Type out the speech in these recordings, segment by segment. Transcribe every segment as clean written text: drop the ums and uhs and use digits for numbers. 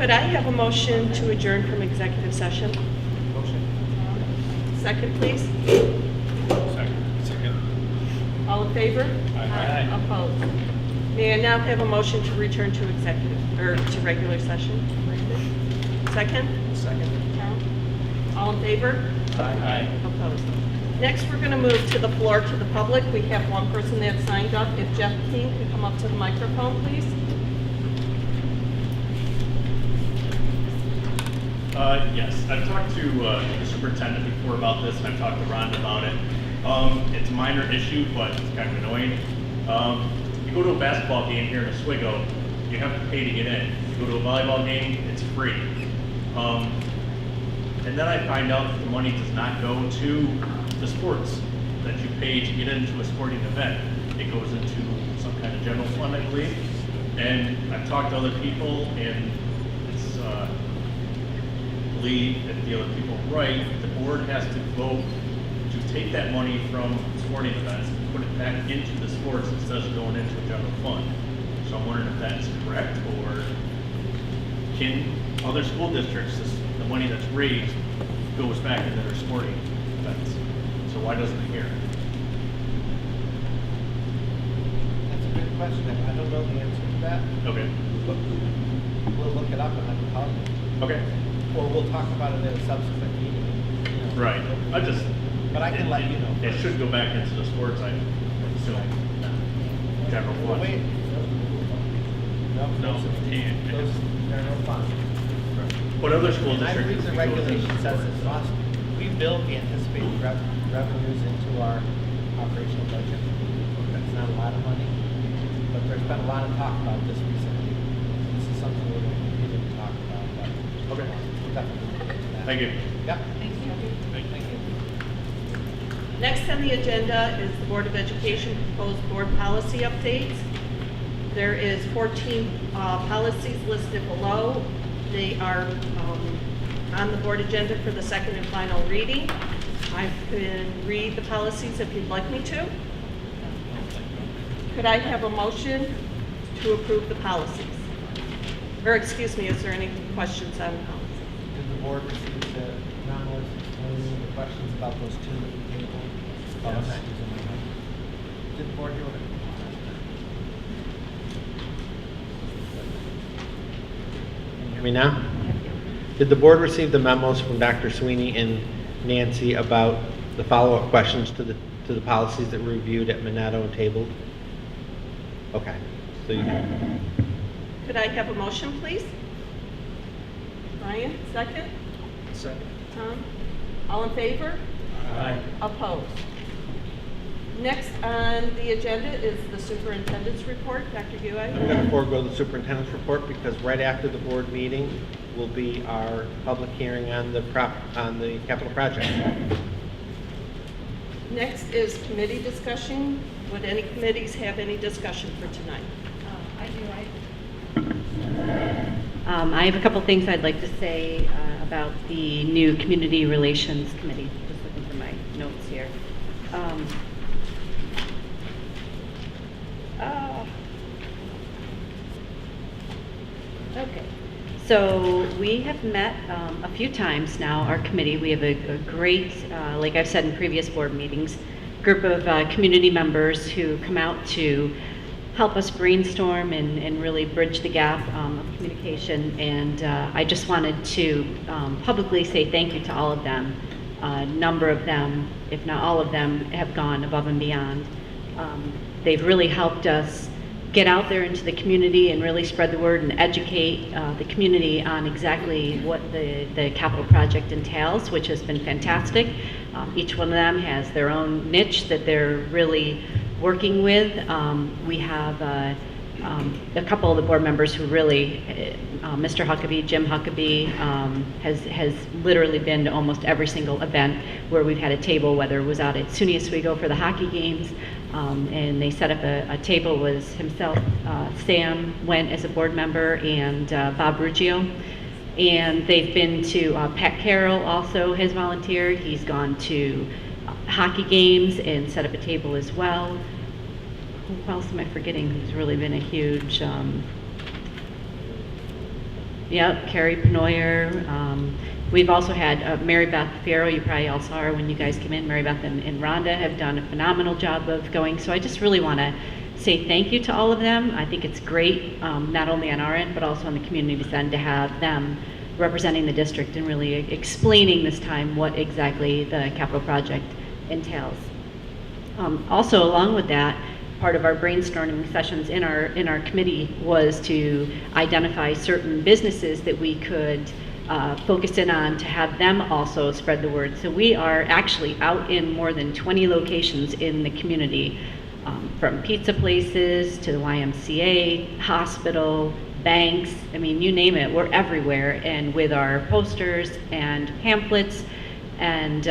Could I have a motion to adjourn from executive session? Motion. Second, please. Second. All in favor? Aye. Opposed? May I now have a motion to return to executive, or to regular session? Second? Second. All in favor? Aye. Opposed? Next, we're going to move to the floor to the public. We have one person that signed up. If Jeff King could come up to the microphone, please. Yes, I've talked to the superintendent before about this, and I've talked to Ron about it. It's a minor issue, but it's kind of annoying. You go to a basketball game here in Oswego, you have to pay to get in. You go to a volleyball game, it's free. And then I find out that the money does not go to the sports that you pay to get into a sporting event. It goes into some kind of general fund, I believe. And I've talked to other people, and it's, I believe if the other people are right, the board has to vote to take that money from sporting events and put it back into the sports instead of going into a general fund. So I'm wondering if that's correct, or can other school districts, the money that's raised goes back into their sporting events. So why doesn't it here? That's a good question. I don't know the answer to that. Okay. But we'll look it up and I can call you. Okay. Or we'll talk about it in a subsequent meeting. You know. Right. But I can let you know. It should go back into the sports, I assume. General Well, fund. wait. No, it can't. Those, there are no funds. But other school And I districts. believe the regulation says it must. We build the anticipated revenues into our operational budget. That's not a lot of money, but there's been a lot of talk about this recently. This is something we're going to continue to talk about. But Okay. we'll definitely look into that. Thank you. Yep. Thank you. Thank you. Next on the agenda is the Board of Education proposed board policy updates. There is 14 policies listed below. They are on the board agenda for the second and final reading. I can read the policies if you'd like me to. Could I have a motion to approve the policies? Or excuse me, is there any questions on the policy? Did the board receive the memos explaining the questions about those two that we tabled? Oh, I'm not using my mic. Did the board hear what it? Can you hear me now? Did the board receive the memos from Dr. Sweeney and Nancy about the follow-up questions to the policies that were reviewed at Minetto and tabled? Okay. So you Could I have a motion, please? Brian, second? Second. Tom? All in favor? Aye. Opposed? Next on the agenda is the superintendent's report. Dr. I'm Guay? going to forego the superintendent's report because right after the board meeting will be our public hearing on the capital project. Next is committee discussion. Would any committees have any discussion for tonight? I have a couple things I'd like to say about the new Community Relations Committee. Just looking for my notes here. Okay, so we have met a few times now, our committee. We have a great, like I've said in previous board meetings, group of community members who come out to help us brainstorm and really bridge the gap of communication. And I just wanted to publicly say thank you to all of them. A number of them, if not all of them, have gone above and beyond. They've really helped us get out there into the community and really spread the word and educate the community on exactly what the capital project entails, which has been fantastic. Each one of them has their own niche that they're really working with. We have a couple of the board members who really, Mr. Huckabee, Jim Huckabee, has literally been to almost every single event where we've had a table, whether it was out at SUNY Oswego for the hockey games, and they set up a table. Was himself, Sam went as a board member, and Bob Ruggio. And they've been to, Pat Carroll also has volunteered. He's gone to hockey games and set up a table as well. Who else am I forgetting who's really been a huge, Yep, Carrie Penoyer. We've also had Mary Beth Fierro. You probably all saw her when you guys came in. Mary Beth and Rhonda have done a phenomenal job of going. So I just really want to say thank you to all of them. I think it's great, not only on our end, but also on the community's end, to have them representing the district and really explaining this time what exactly the capital project entails. Also, along with that, part of our brainstorming sessions in our committee was to identify certain businesses that we could focus in on to have them also spread the word. So we are actually out in more than 20 locations in the community, from pizza places to the YMCA, hospital, banks, I mean, you name it, we're everywhere, and with our posters and pamphlets. And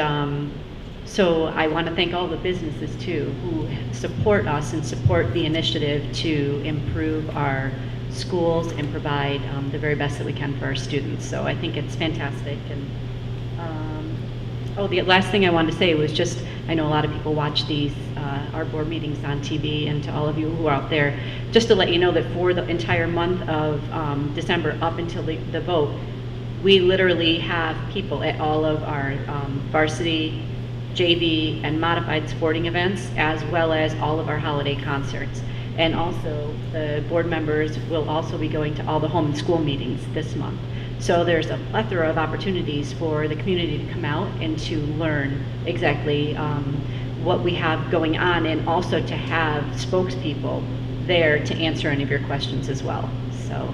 so I want to thank all the businesses too who support us and support the initiative to improve our schools and provide the very best that we can for our students. So I think it's fantastic. And the last thing I wanted to say was just, I know a lot of people watch these our board meetings on TV, and to all of you who are out there, just to let you know that for the entire month of December up until the vote, we literally have people at all of our varsity, JV, and modified sporting events, as well as all of our holiday concerts. And also, the board members will also be going to all the home and school meetings this month. So there's a plethora of opportunities for the community to come out and to learn exactly what we have going on, and also to have spokespeople there to answer any of your questions as well. So,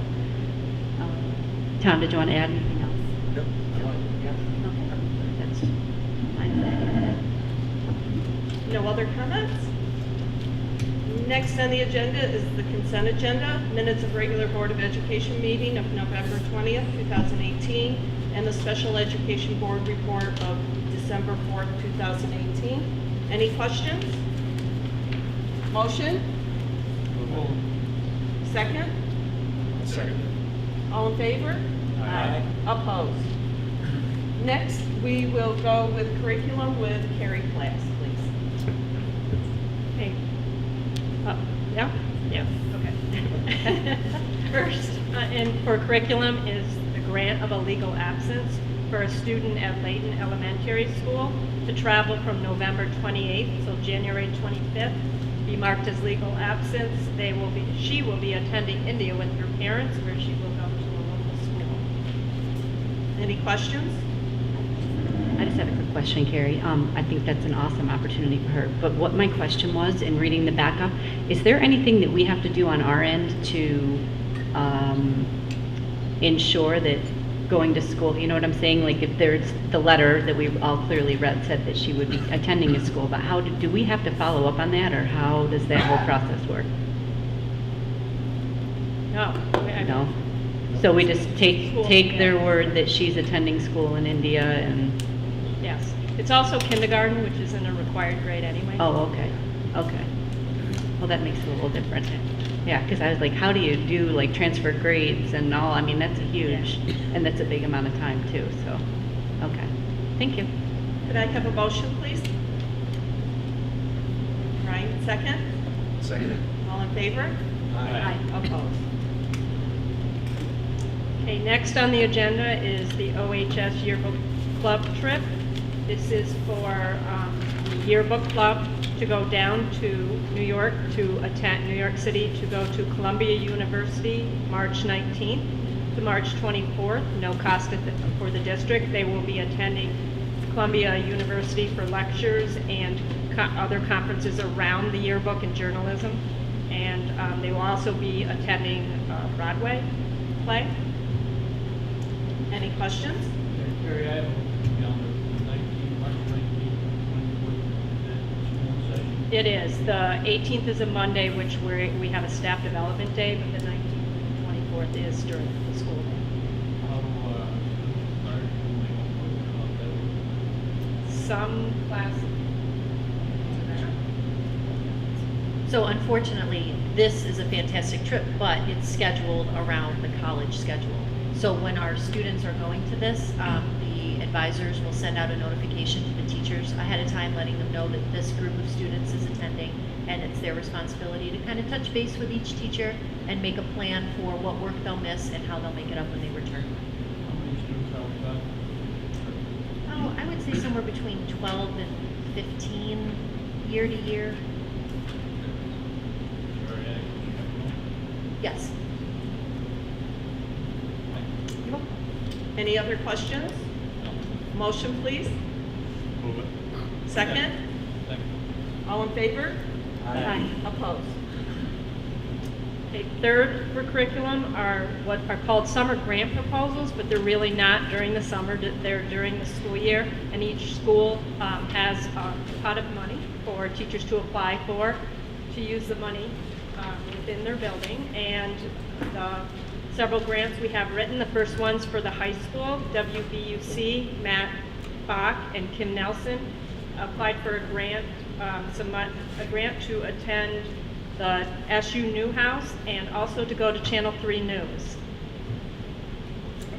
Tom, did you want to add anything else? Nope. Okay, that's fine. No other comments? Next on the agenda is the consent agenda, minutes of regular Board of Education meeting of November 20th, 2018, and the Special Education Board report of December 4th, 2018. Any questions? Motion? Second? Second. All in favor? Aye. Opposed? Next, we will go with curriculum with Carrie Class, please. Okay. Yeah? Yeah, okay. First, and for curriculum is the grant of a legal absence for a student at Layton Elementary School to travel from November 28th till January 25th, be marked as legal absence. She will be attending India with her parents, where she will go to a local school. Any questions? I just have a quick question, Carrie. I think that's an awesome opportunity for her. But what my question was, in reading the backup, is there anything that we have to do on our end to ensure that going to school, you know what I'm saying? Like, if there's the letter that we all clearly read said that she would be attending a school, but how do we have to follow up on that, or how does that whole process work? No. So we just take their word that she's attending school in India, and Yes. It's also kindergarten, which isn't a required grade anyway. oh, okay. Well, that makes it a little different. Yeah, because I was like, how do you do like transfer grades and all? I mean, that's a huge, and that's a big amount of time too. So, okay. Thank you. Could I have a motion, please? Ryan, second? Second. All in favor? Aye. Opposed? Okay, next on the agenda is the OHS Yearbook Club trip. This is for the Yearbook Club to go down to New York to attend New York City, to go to Columbia University March 19th to March 24th. No cost for the district. They will be attending Columbia University for lectures and other conferences around the yearbook and journalism. And they will also be attending a Broadway play. Any questions? Terry, I have a calendar, 19, March 19th, 24th, that session. It is. The 18th is a Monday, which we have a staff development day, but the 19th and 24th is during the school day. How, large do they want to that? Some classes. So unfortunately, this is a fantastic trip, but it's scheduled around the college schedule. So when our students are going to this, the advisors will send out a notification to the teachers ahead of time, letting them know that this group of students is attending, and it's their responsibility to kind of touch base with each teacher and make a plan for what work they'll miss and how they'll make it up when they return. How many students are we got? Oh, I would say somewhere between 12 and 15 year to year. Very active. Yes. Any other questions? Motion, please. Move it. Second? Second. All in favor? Aye. Opposed? Okay, third for curriculum are what are called summer grant proposals, but they're really not during the summer, they're during the school year. And each school has a pot of money for teachers to apply for, to use the money within their building. And the several grants we have written, the first one's for the high school, WBUC, Matt Bach and Kim Nelson applied for a grant, a grant to attend the SU Newhouse and also to go to Channel 3 News.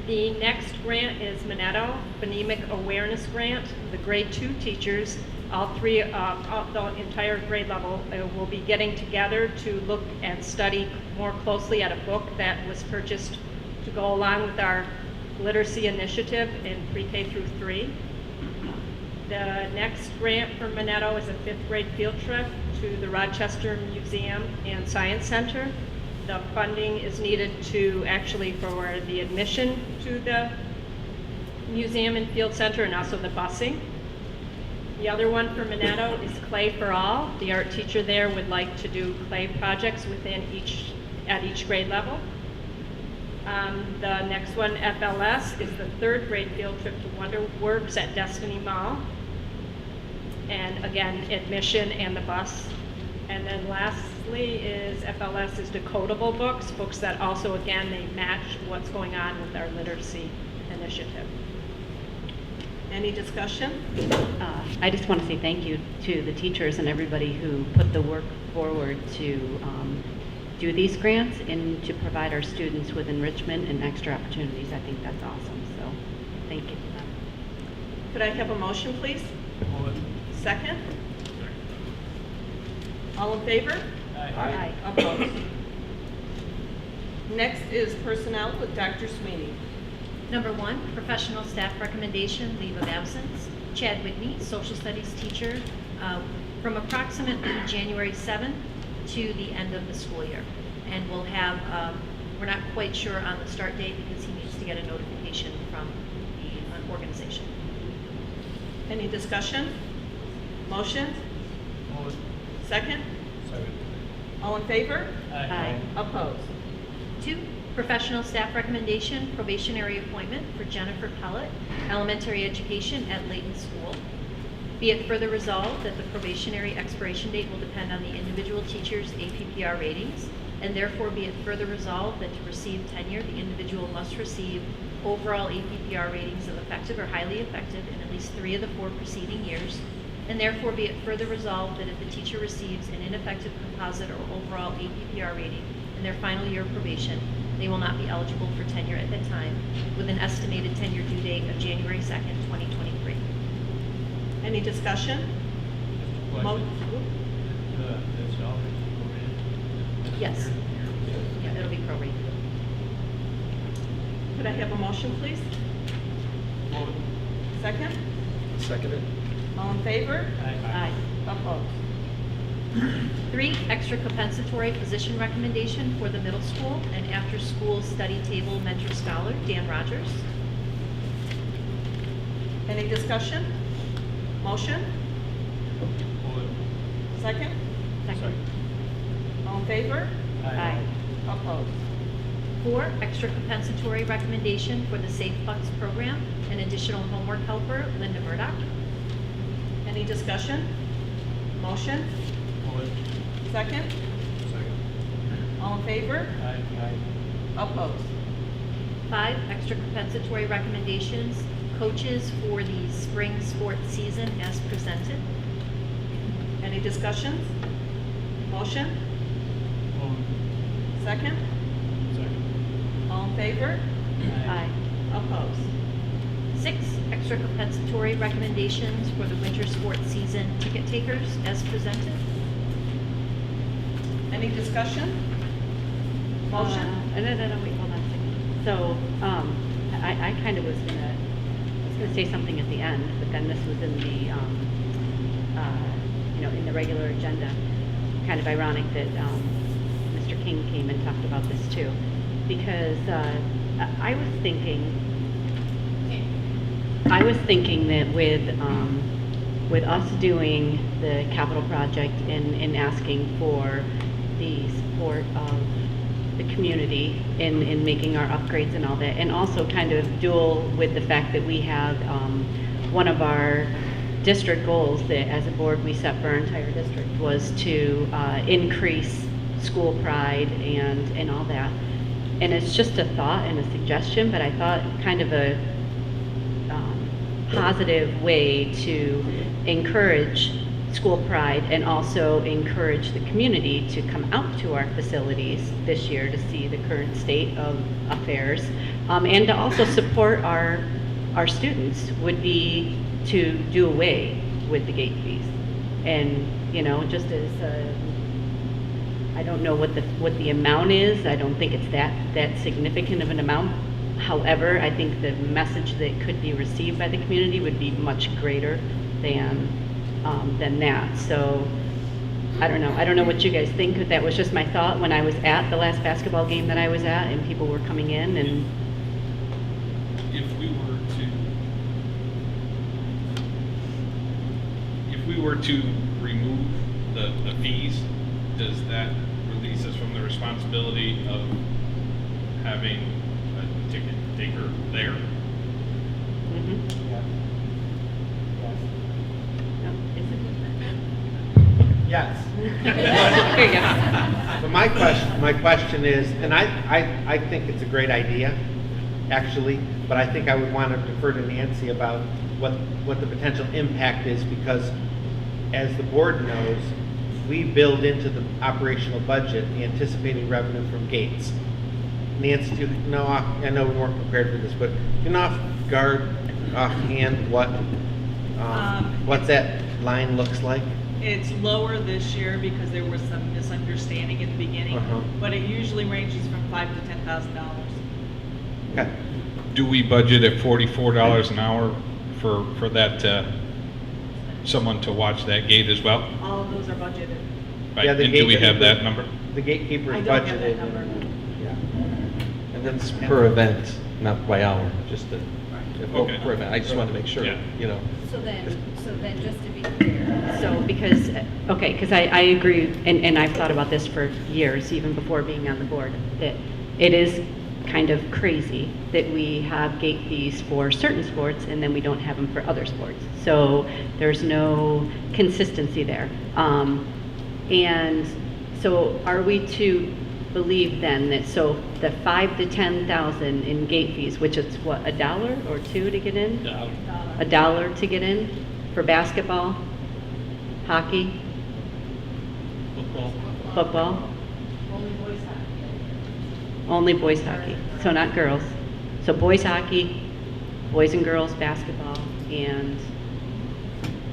The next grant is Minetto, Phonemic Awareness Grant. The grade 2 teachers, all three, the entire grade level, will be getting together to look and study more closely at a book that was purchased to go along with our literacy initiative in pre-K through 3. The next grant for Minetto is a 5th grade field trip to the Rochester Museum and Science Center. The funding is needed to actually for the admission to the museum and field center and also the busing. The other one for Minetto is Clay for All. The art teacher there would like to do clay projects at each grade level. The next one, FLS, is the 3rd grade field trip to Wonderworks at Destiny Mall. And again, admission and the bus. And then lastly is FLS is decodable books that also, again, they match what's going on with our literacy initiative. Any discussion? I just want to say thank you to the teachers and everybody who put the work forward to do these grants and to provide our students with enrichment and extra opportunities. I think that's awesome, so thank you for that. Could I have a motion, please? Move it. Second? All in favor? Aye. Opposed? Next is personnel with Dr. Sweeney. Number 1, professional staff recommendation, leave of absence. Chad Whitney, social studies teacher, from approximately January 7th to the end of the school year. And we'll have, we're not quite sure on the start date because he needs to get a notification from the organization. Any discussion? Motion? Move it. Second? Second. All in favor? Aye. Opposed? 2, professional staff recommendation, probationary appointment for Jennifer Pellett, elementary education at Layton School. Be it further resolved that the probationary expiration date will depend on the individual teacher's APPR ratings, and therefore be it further resolved that to receive tenure, the individual must receive overall APPR ratings of effective or highly effective in at least 3 of the 4 preceding years, and therefore be it further resolved that if the teacher receives an ineffective composite or overall APPR rating in their final year of probation, they will not be eligible for tenure at that time, with an estimated tenure due date of January 2nd, 2023. Any discussion? Just a Mo- question. The salary prorated? Yes. Yeah, it'll be prorated. Could I have a motion, please? Move it. Second? Second it. All in favor? Aye. Opposed? 3, extra compensatory position recommendation for the middle school and after-school study table mentor scholar, Dan Rogers. Any discussion? Motion? Move it. Second? Second. All in favor? Aye. Opposed? 4, extra compensatory recommendation for the Safe Bucks program, an additional homework helper, Linda Murdoch. Any discussion? Motion? Move it. Second? Second. All in favor? Aye. Opposed? 5, extra compensatory recommendations, coaches for the spring sports season as presented. Any discussions? Motion? Move it. Second? Second. All in favor? Aye. Opposed? 6, extra compensatory recommendations for the winter sports season ticket takers as presented. Any discussion? Motion? No, wait, hold on a second. So, I kind of was gonna say something at the end, but then this was in the, in the regular agenda. Kind of ironic that, Mr. King came and talked about this too, because, I was thinking that with us doing the capital project and asking for the support of the community in making our upgrades and all that, and also kind of dual with the fact that we have one of our district goals that as a board we set for our entire district was to increase school pride and all that. And it's just a thought and a suggestion, but I thought kind of a positive way to encourage school pride and also encourage the community to come out to our facilities this year to see the current state of affairs, and to also support our students would be to do away with the gate fees. And, just as I don't know what the amount is. I don't think it's that significant of an amount. However, I think the message that could be received by the community would be much greater than that. So I don't know. I don't know what you guys think, but that was just my thought when I was at the last basketball game that I was at and people were coming in and. If we were to remove the fees, does that release us from the responsibility of having a ticket taker there? Mhm. Yeah. Yes. No, is it? There you go. So my question is, and I think it's a great idea, actually, but I think I would want to defer to Nancy about what the potential impact is, because as the board knows, we build into the operational budget the anticipated revenue from gates. Nancy, do you know, I know we weren't prepared for this, but you know offhand what that line looks like? It's lower this year because there was some misunderstanding in the beginning, but it usually ranges from $5,000 to $10,000. Okay. Do we budget at $44 an hour for that, someone to watch that gate as well? All of those are budgeted. Right, Yeah, the and do we gatekeeper- have that number? The gatekeeper's I don't have budgeted. that number. Yeah. And that's per event, not by hour, just to, Okay. per event. I just wanted to make sure, Yeah. So then, just to be clear, So because I agree, and I've thought about this for years, even before being on the board, that it is kind of crazy that we have gate fees for certain sports and then we don't have them for other sports. So there's no consistency there. And so are we to believe then that, so the 5,000 to 10,000 in gate fees, which is what, $1 or $2 to get in? $1 to get in for basketball, hockey, football? Only boys hockey, so not girls. So boys hockey, boys and girls basketball, and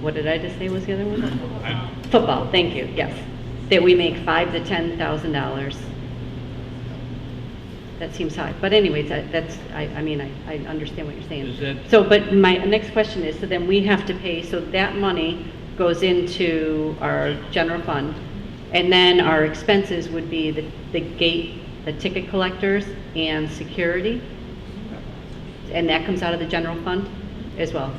what did I just say was the other one? Football, thank you, yes. That we make $5,000 to $10,000. That seems high, but anyways, I understand what you're saying. Is that- So, but my next question is, so then we have to pay, so that money goes into our general fund, and then our expenses would be the gate, the ticket collectors, and security? And that comes out of the general fund as well?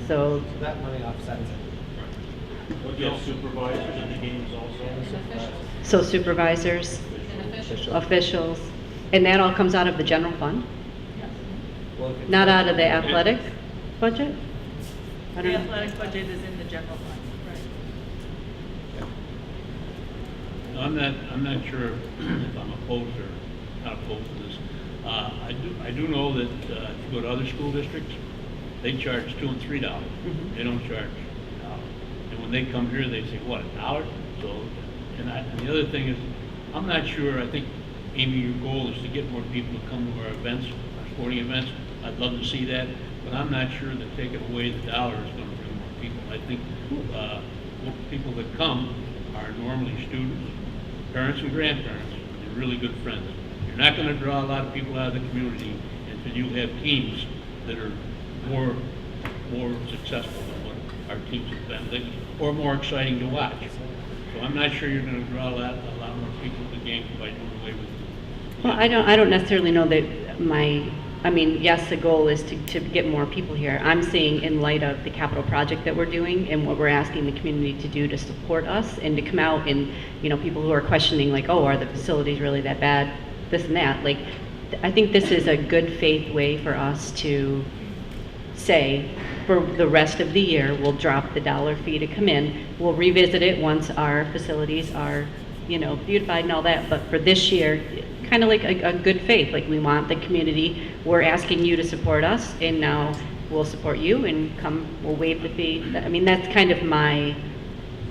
So, So that money offsets it. We'll get supervisors in the games also. so supervisors, officials, and that all comes out of the general fund? Well, if it's- Not out of the athletic budget? I don't The know. athletic budget is in the general fund, right? I'm not sure if I'm opposed or not opposed to this. I do know that if you go to other school districts, they charge $2 and $3. Mhm. They don't charge $1. And when they come here, they say, what, $1? So, and the other thing is, I'm not sure, I think, Amy, your goal is to get more people to come to our events, our sporting events. I'd love to see that. but I'm not sure that taking away the dollar is gonna bring more people. I think, people that come are normally students, parents and grandparents, and really good friends. You're not gonna draw a lot of people out of the community until you have teams that are more successful than what our teams have been, or more exciting to watch. So I'm not sure you're gonna draw a lot more people to the game by doing away with. Well, I don't necessarily know that yes, the goal is to get more people here. I'm saying in light of the capital project that we're doing and what we're asking the community to do to support us and to come out and, people who are questioning like, oh, are the facilities really that bad? This and that. Like, I think this is a good faith way for us to say, for the rest of the year, we'll drop the dollar fee to come in. We'll revisit it once our facilities are, beautified and all that. But for this year, kind of like a good faith, like we want the community, we're asking you to support us, and now we'll support you and we'll waive the fee. That's kind of my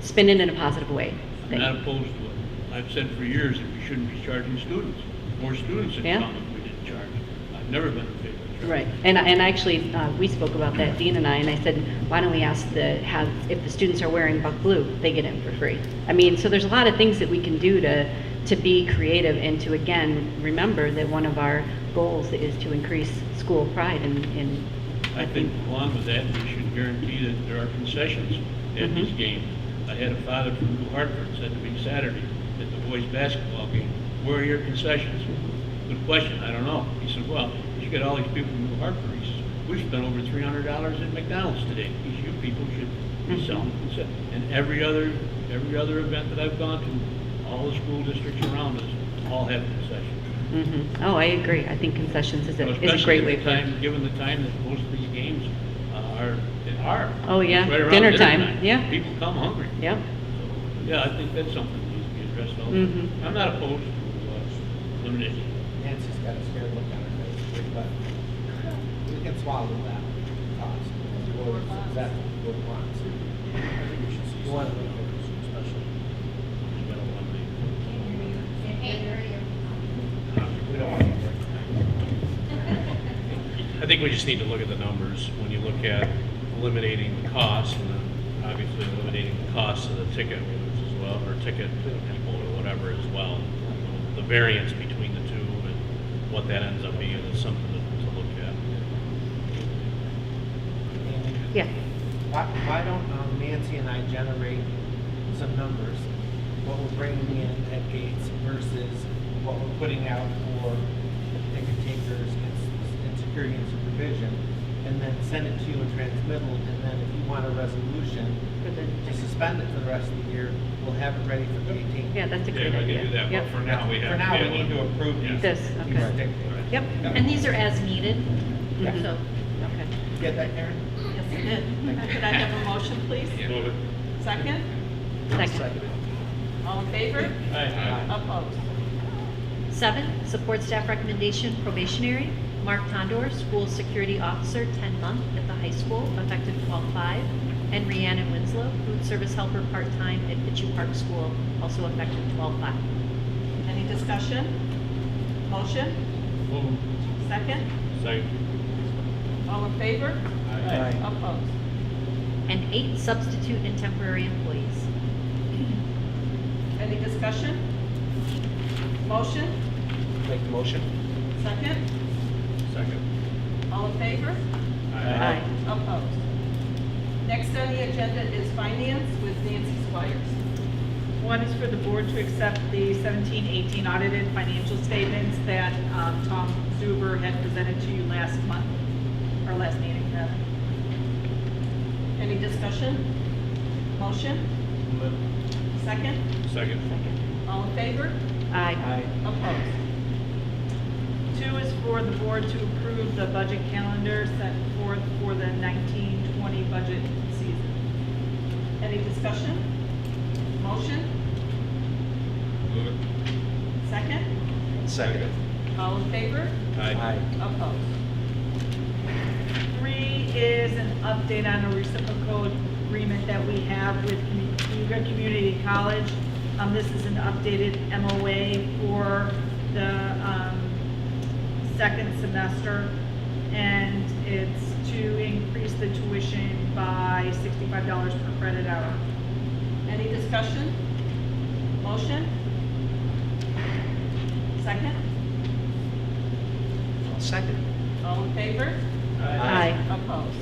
spin it in a positive way. I'm not opposed to it. I've said for years that we shouldn't be charging students. More students would Yeah. come if we didn't charge. I've never been in favor of charging. Right, and actually, we spoke about that, Dean and I said, why don't we ask if the students are wearing Buck Blue, they get in for free. So there's a lot of things that we can do to be creative and to, again, remember that one of our goals is to increase school pride and I think along with that, we should guarantee that there are concessions at these games. I had a father from New Hartford said to me Saturday at the boys' basketball game, where are your concessions? Good question, I don't know. He said, well, you get all these people from New Hartford. He says, we spent over $300 at McDonald's today. You people should be selling concessions. And every other event that I've gone to, all the school districts around us all have concessions. Oh, I agree. I think concessions is a Especially great way at the time, given the time that most of these games are. Oh, yeah, It's right around dinner time, yeah. People come hungry. Yeah. So, yeah, I think that's something that needs to be addressed also. I'm not opposed to eliminating. Nancy's got a scared look on her face, but we can swallow that cost. That's what we want. You want to look at it special. You gotta eliminate. We don't want to. I think we just need to look at the numbers. When you look at eliminating the cost, and then obviously eliminating the cost of the ticket holders as well, or ticket people or whatever as well. The variance between the two and what that ends up being is something to look at. Yeah. Why don't Nancy and I generate some numbers? What we're bringing in at gates versus what we're putting out for ticket takers and security and supervision, and then send it to you in transmittal, and then if you want a resolution to suspend it for the rest of the year, we'll have it ready for the 18th. Yeah, that's a Yeah, great we idea. can do that, Yep. but for now, we have. For now, we have need a- to approve these. This, these okay. dictators. Yep. And these are as needed, Yeah. so. Okay. Get that, Karen? Yes, I did. Could I have a motion, please? Move it. Second? Second. All in favor? Aye. Opposed? 7, support staff recommendation probationary. Mark Tondor, school security officer, 10-month at the high school, effective 12/5. And Rhiannon Winslow, food service helper, part-time at Pitchu Park School, also effective 12/5. Any discussion? Motion? Move. Second? Second. All in favor? Aye. Opposed? And 8, substitute and temporary employees. Any discussion? Motion? Make the motion? Second? Second. All in favor? Aye. Opposed? Next on the agenda is finance with Nancy Squires. One is for the board to accept the 17-18 audited financial statements that Tom Zuber had presented to you last month, or last meeting, rather. Any discussion? Motion? Second? Second. All in favor? Aye. Opposed? 2 is for the board to approve the budget calendar set forth for the 19-20 budget season. Any discussion? Motion? Move it. Second? Second. All in favor? Aye. Opposed? 3 is an update on a reciprocal agreement that we have with Cayuga Community College. This is an updated MOA for the second semester, and it's to by $65 per credit hour. Any discussion? Motion? Second? Second. All in favor? Aye. Opposed?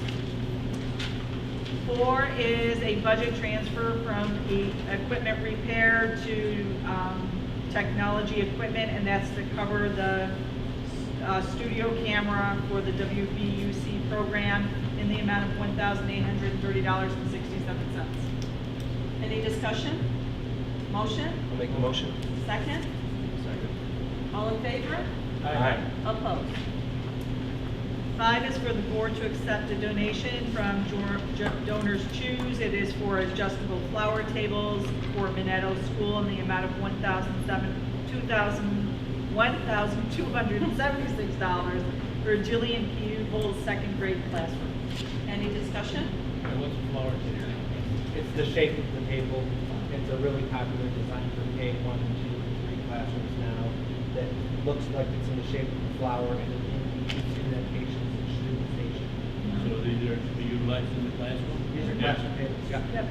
4 is a budget transfer from the equipment repair to technology equipment, and that's to cover the studio camera for the WBUC program in the amount of $1,830.67. Any discussion? Motion? I'll make the motion. Second? Second. All in favor? Aye. Opposed? 5 is for the board to accept a donation from Donors Choose. It is for adjustable flower tables for Minetto School in the amount of $1,276 for Jillian Pughl's second grade classroom. Any discussion? What's the flower table? It's the shape of the table. It's a really popular design for K1, 2, and 3 classrooms now that looks like it's in the shape of a flower and it's indentations and student station. So these are to be utilized in the classroom? These are Yes. classroom tables, yeah. Yep.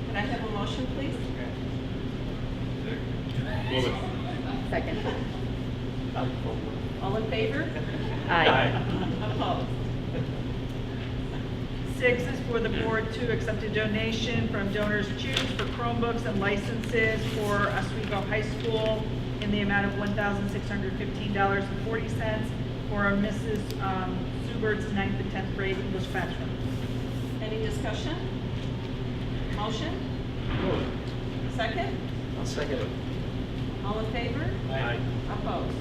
Can I have a motion, please? Move it. Second. All in favor? Aye. Opposed? 6 is for the board to accept a donation from Donors Choose for Chromebooks and licenses for Oswego High School in the amount of $1,615.40 for Mrs. Zubert's 9th and 10th grade English classroom. Any discussion? Motion? Second? I'll second it. All in favor? Aye. Opposed?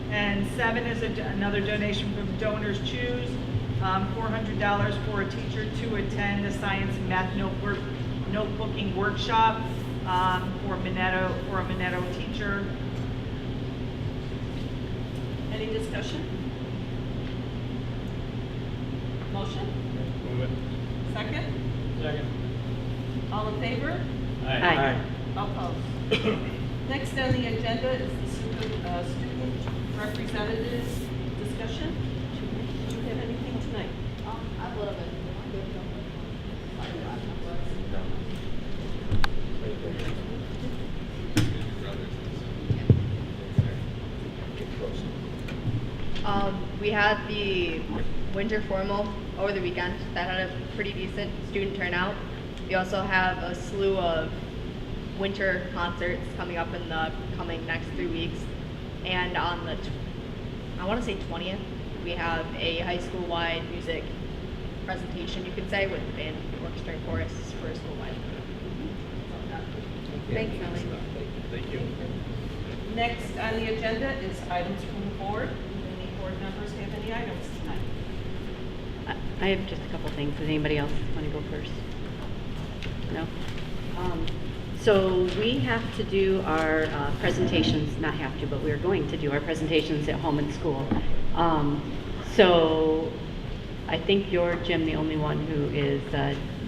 And 7 is another donation from Donors Choose, $400 for a teacher to attend a science and math notebooking workshop for a Minetto teacher. Any discussion? Motion? Move it. Second? Second. All in favor? Aye. Opposed? Next on the agenda is the student representatives discussion. Do you have anything tonight? A little bit. We had the winter formal over the weekend that had a pretty decent student turnout. We also have a slew of winter concerts coming up in the coming next 3 weeks. And on the, I want to say 20th, we have a high school-wide music presentation, you could say, with the band, orchestra, and chorus for a school-wide. Thanks, Ellie. Thank you. Next on the agenda is items from the board. Any board members have any items tonight? I have just a couple things. Does anybody else want to go first? No? So we have to do our presentations, not have to, but we're going to do our presentations at home and school. So I think you're, Jim, the only one who is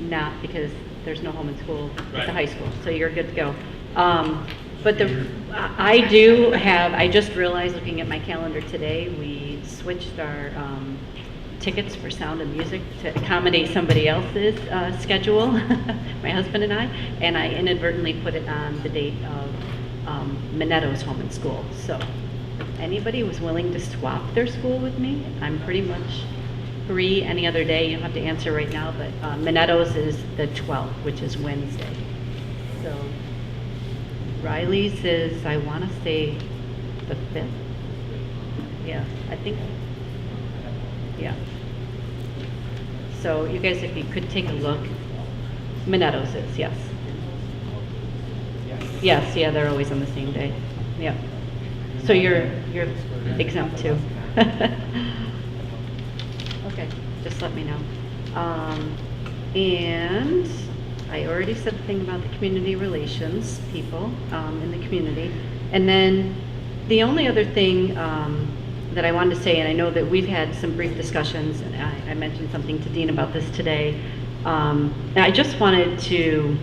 not, because there's no home and school at Right. the high school, so you're good to go. But I do have, I just realized looking at my calendar today, we switched our tickets for Sound and Music to accommodate somebody else's schedule, my husband and I inadvertently put it on the date of Minetto's home and school. So if anybody was willing to swap their school with me, I'm pretty much free any other day. You don't have to answer right now, but Minetto's is the 12th, which is Wednesday. So Riley's is, I want to say, the 5th. Yeah, I think, yeah. So you guys, if you could take a look. Minetto's is, yes. Yes, yeah, they're always on the same day. Yeah. So you're exempt too. Okay, just let me know. And I already said the thing about the community relations people in the community. And then the only other thing that I wanted to say, and I know that we've had some brief discussions, and I mentioned something to Dean about this today. And I just wanted to,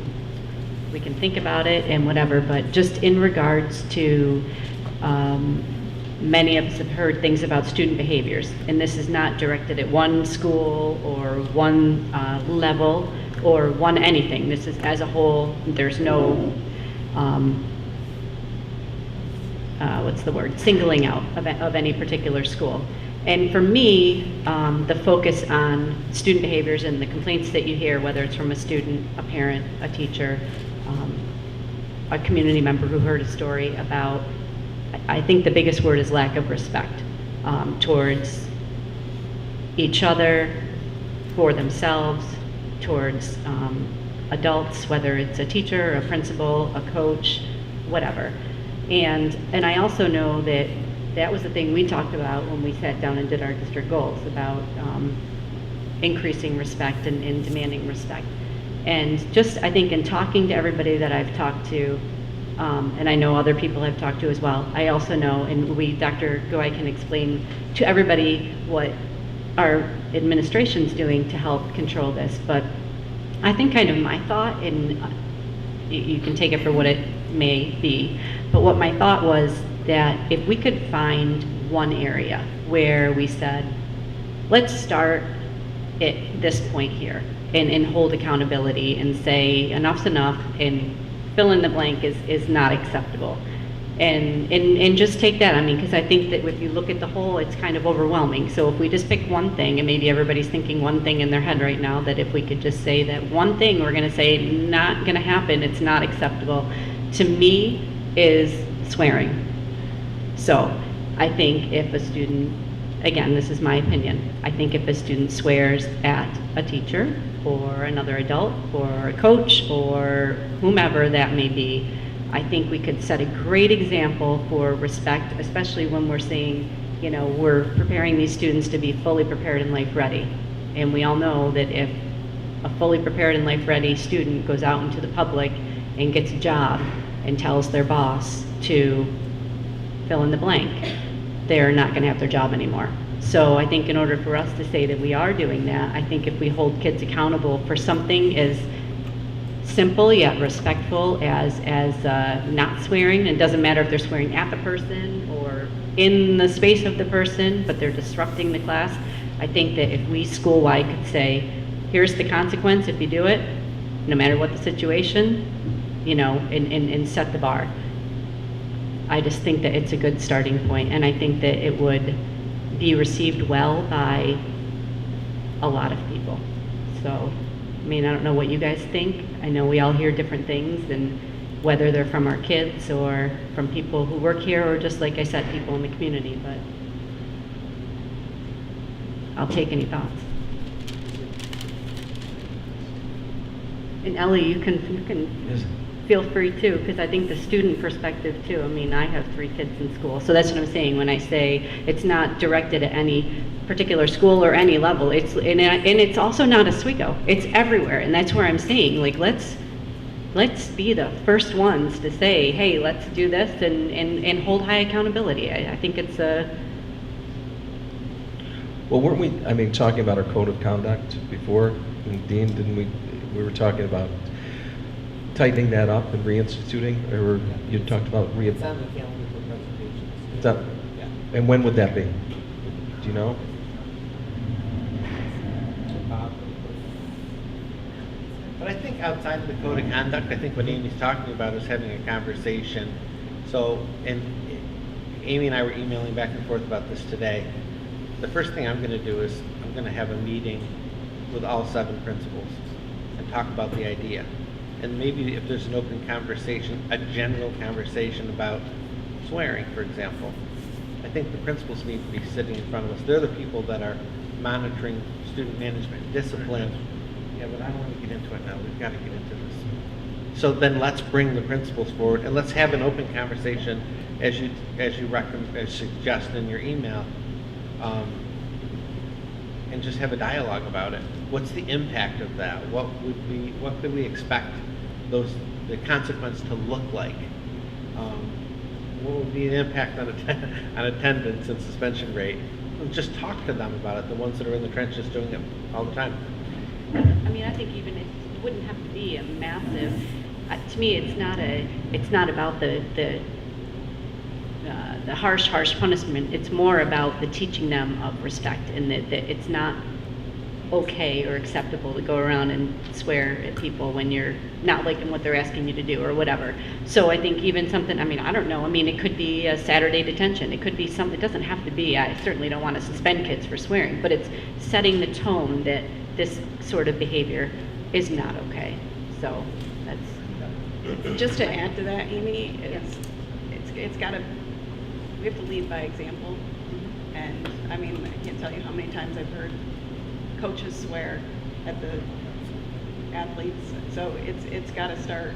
we can think about it and whatever, but just in regards to many of us have heard things about student behaviors, and this is not directed at one school or one level or one anything. This is as a whole. There's no, what's the word, singling out of any particular school. And for me, the focus on student behaviors and the complaints that you hear, whether it's from a student, a parent, a teacher, a community member who heard a story about, I think the biggest word is lack of respect towards each other, for themselves, towards adults, whether it's a teacher, a principal, a coach, whatever. And I also know that that was the thing we talked about when we sat down and did our district goals, about increasing respect and demanding respect. And just, I think in talking to everybody that I've talked to, and I know other people I've talked to as well, I also know, and Dr. Goy can explain to everybody what our administration's doing to help control this, but I think kind of my thought, and you can take it for what it may be, but what my thought was that if we could find one area where we said, let's start at this point here and hold accountability and say enough's enough and fill in the blank is not acceptable. And just take that, I mean, because I think that if you look at the whole, it's kind of overwhelming. So if we just pick one thing, and maybe everybody's thinking one thing in their head right now, that if we could just say that one thing, we're gonna say not gonna happen, it's not acceptable, to me is swearing. So I think if a student, again, this is my opinion, I think if a student swears at a teacher or another adult or a coach or whomever that may be, I think we could set a great example for respect, especially when we're saying, you know, we're preparing these students to be fully prepared and life ready. And we all know that if a fully prepared and life ready student goes out into the public and gets a job and tells their boss to fill in the blank, they're not going to have their job anymore. So I think in order for us to say that we are doing that, I think if we hold kids accountable for something as simple yet respectful as not swearing, it doesn't matter if they're swearing at the person or in the space of the person, but they're disrupting the class, I think that if we school-wide could say, here's the consequence if you do it, no matter what the situation, you know, and set the bar. I just think that it's a good starting point, and I think that it would be received well by a lot of people. So, I mean, I don't know what you guys think. I know we all hear different things, and whether they're from our kids or from people who work here, or just like I said, people in the community, but I'll take any thoughts. And Ellie, you can feel free too, because I think the student perspective too, I mean, I have 3 kids in school, so that's what I'm saying when I say it's not directed at any particular school or any level. It's and it's also not Oswego. It's everywhere, and that's where I'm saying, like, let's be the first ones to say, hey, let's do this and hold high accountability. I think it's a... Well, weren't we, I mean, talking about our code of conduct before? And Dean, didn't we were talking about tightening that up and reinstituting, or you talked about It's on the calendar for presentations. Is that, Yeah. and when would that be? Do you know? But I think outside of the code of conduct, I think what Amy's talking about is having a conversation. So, and Amy and I were emailing back and forth about this today. The first thing I'm going to do is I'm going to have a meeting with all 7 principals and talk about the idea. And maybe if there's an open conversation, a general conversation about swearing, for example, I think the principals need to be sitting in front of us. They're the people that are monitoring student management, discipline. Yeah, but I don't want to get into it now. We've got to get into this. So then let's bring the principals forward and let's have an open conversation as you suggest in your email, and just have a dialogue about it. What's the impact of that? What could we expect the consequence to look like? What would be the impact on attendance and suspension rate? Just talk to them about it, the ones that are in the trenches doing it all the time. I mean, I think even it wouldn't have to be a massive, to me, it's not about the the harsh punishment. It's more about the teaching them of respect, and that it's not okay or acceptable to go around and swear at people when you're not liking what they're asking you to do or whatever. So I think even something, I mean, I don't know, I mean, it could be a Saturday detention, it could be something, it doesn't have to be, I certainly don't want to suspend kids for swearing, but it's setting the tone that this sort of behavior is not okay. So that's, Just to add to that, Amy, it's got to, we have to lead by example. And I mean, I can't tell you how many times I've heard coaches swear at the athletes. So it's got to start,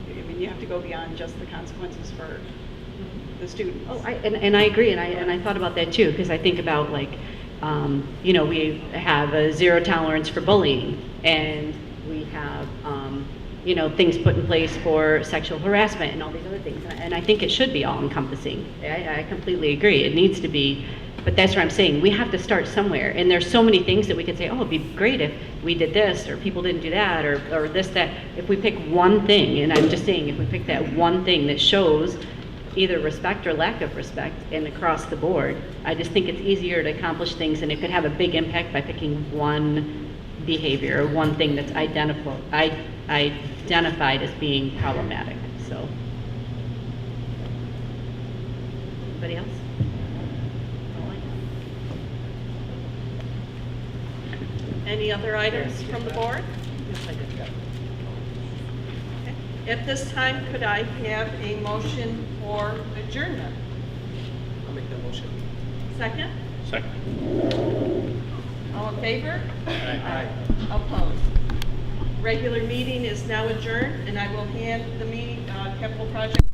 I mean, you have to go beyond just the consequences for the students. oh, and I agree, and I thought about that too, because I think about like, you know, we have a zero tolerance for bullying, and we have, you know, things put in place for sexual harassment and all these other things. And I think it should be all encompassing. I completely agree. It needs to be, but that's what I'm saying. We have to start somewhere. And there's so many things that we could say, oh, it'd be great if we did this, or people didn't do that, or this, that. If we pick one thing, and I'm just saying, if we pick that one thing that shows either respect or lack of respect and across the board, I just think it's easier to accomplish things, and it could have a big impact by picking one behavior or one thing that's identified as being problematic. So, anybody else? Any other items from the board? At this time, could I have a motion for adjournment? I'll make that motion. Second? Second. All in favor? Aye. Opposed? Regular meeting is now adjourned, and I will hand the meeting, capital project